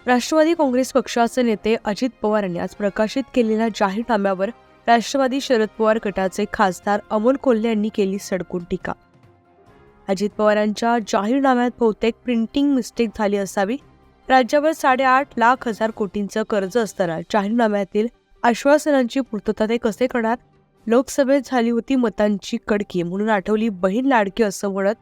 राष्ट्रवादी काँग्रेस पक्षाचे नेते अजित पवार यांनी आज प्रकाशित केलेल्या जाहीरनाम्यावर राष्ट्रवादी शरद पवार गटाचे खासदार अमोल कोल्हे यांनी केली सडकून टीका। अजित पवारांच्या जाहीरनाम्यात बहुतेक प्रिंटिंग मिस्टेक झाली असावी। राज्यावर 8.5 लाख कोटींचं कर्ज असताना जाहीरनाम्यातील आश्वासनांची पूर्तता ते कसे करणार? लोकसभेत झाली होती मतांची कडकी म्हणून आठवली बहीण लाडकी असं म्हणत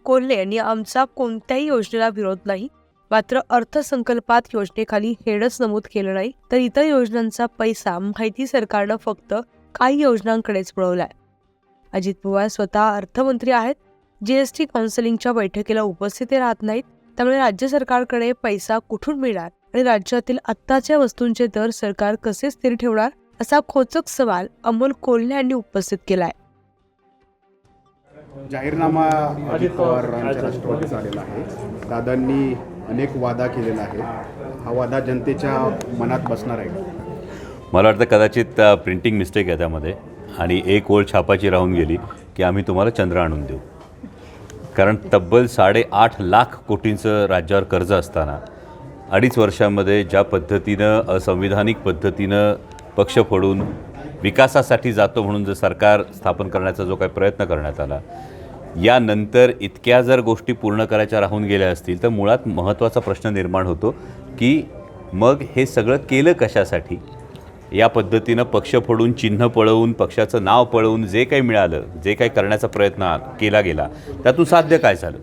कोल्हे यांनी आमचा कोणत्याही योजनेला विरोध नाही, मात्र अर्थसंकल्पात योजनेखाली हेडच नमूद केलं नाही, तर इतर योजनांचा पैसा माहिती सरकारनं फक्त काही योजनांकडेच वळवलाय। अजित पवार स्वतः अर्थमंत्री आहेत, जीएसटी काउन्सिलिंगच्या बैठकीला उपस्थित राहत नाहीत, त्यामुळे राज्य सरकारकडे पैसा कुठून मिळणार आणि राज्यातील आत्ताच्या वस्तूंचे दर सरकार कसे स्थिर ठेवणार असा खोचक सवाल अमोल कोल्हे यांनी उपस्थित केलाय। जाहीरनामा अजित पवारांच्या राष्ट्रवादीचा आलेला आहे। दादांनी अनेक वादा केलेला आहे, हा वादा जनतेच्या मनात बसणार आहे। मला वाटतं कदाचित प्रिंटिंग मिस्टेक आहे त्यामध्ये आणि एक ओळ छापाची राहून गेली की आम्ही तुम्हाला चंद्र आणून देऊ। कारण तब्बल 8.5 लाख कोटींचं राज्यावर कर्ज असताना 2.5 वर्षांमध्ये ज्या पद्धतीनं असंविधानिक पद्धतीनं पक्ष फोडून विकासासाठी जातो म्हणून जर सरकार स्थापन करण्याचा जो काही प्रयत्न करण्यात आला, यानंतर इतक्या जर गोष्टी पूर्ण करायच्या राहून गेल्या असतील तर मुळात महत्त्वाचा प्रश्न निर्माण होतो की मग हे सगळं केलं कशासाठी? या पद्धतीनं पक्ष फोडून, चिन्ह पळवून, पक्षाचं नाव पळवून जे काही मिळालं, जे काही करण्याचा प्रयत्न केला गेला, त्यातून साध्य काय झालं?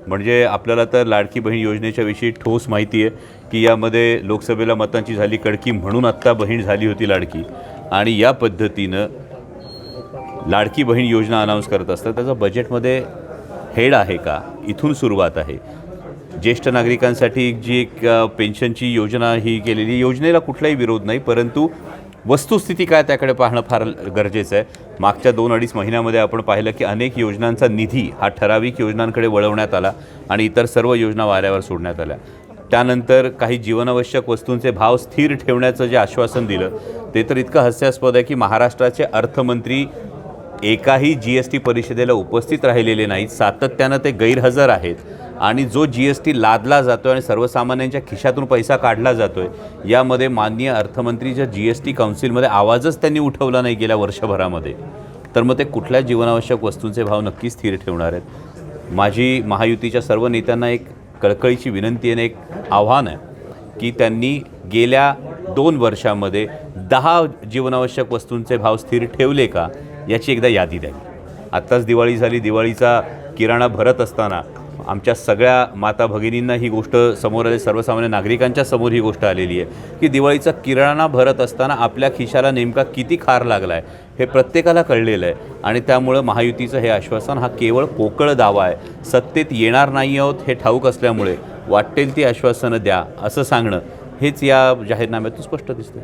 म्हणजे आपल्याला तर लाडकी बहीण योजनेच्या विषयी ठोस माहिती आहे की यामध्ये लोकसभेला मतांची झाली कडकी म्हणून आत्ता बहीण झाली होती लाडकी, आणि या पद्धतीनं लाडकी बहीण योजना अनाऊन्स करत असतात त्याचं बजेटमध्ये हेड आहे का? इथून सुरुवात आहे। ज्येष्ठ नागरिकांसाठी जी एक पेन्शनची योजना ही केलेली, योजनेला कुठलाही विरोध नाही, परंतु वस्तुस्थिती काय त्याकडे पाहणं फार गरजेचं आहे। मागच्या 2-2.5 महिन्यामध्ये आपण पाहिलं की अनेक योजनांचा निधी हा ठराविक योजनांकडे वळवण्यात आला आणि इतर सर्व योजना वाऱ्यावर सोडण्यात आल्या। त्यानंतर काही जीवनावश्यक वस्तूंचे भाव स्थिर ठेवण्याचं जे आश्वासन दिलं ते तर इतकं हास्यास्पद आहे की महाराष्ट्राचे अर्थमंत्री एकाही जीएसटी परिषदेला उपस्थित राहिलेले नाहीत, सातत्यानं ते गैरहजर आहेत आणि जो जीएसटी लादला जातो आणि सर्वसामान्यांच्या खिशातून पैसा काढला जातोय, यामध्ये माननीय अर्थमंत्रीच्या जीएसटी काउन्सिलमध्ये आवाजच त्यांनी उठवला नाही गेल्या वर्षभरामध्ये, तर मग ते कुठल्या जीवनावश्यक वस्तूंचे भाव नक्की स्थिर ठेवणार आहेत? माझी महायुतीच्या सर्व नेत्यांना एक कळकळीची विनंती आहे, एक आव्हान आहे की त्यांनी गेल्या 2 वर्षामध्ये 10 जीवनावश्यक वस्तूंचे भाव स्थिर ठेवले का याची एकदा यादी द्यावी। आत्ताच दिवाळी झाली, दिवाळीचा किराणा भरत असताना आमच्या सगळ्या माता भगिनींना ही गोष्ट समोर आली, सर्वसामान्य नागरिकांच्या समोर ही गोष्ट आलेली आहे की दिवाळीचा किराणा भरत असताना आपल्या खिशाला नेमका किती खार लागला आहे हे प्रत्येकाला कळलेलं आहे। आणि त्यामुळं महायुतीचं हे आश्वासन हा केवळ पोकळ दावा आहे। सत्तेत येणार नाही आहोत हे ठाऊक असल्यामुळे वाटेल ती आश्वासनं द्या असं सांगणं हेच या जाहीरनाम्यातून स्पष्ट दिसतं।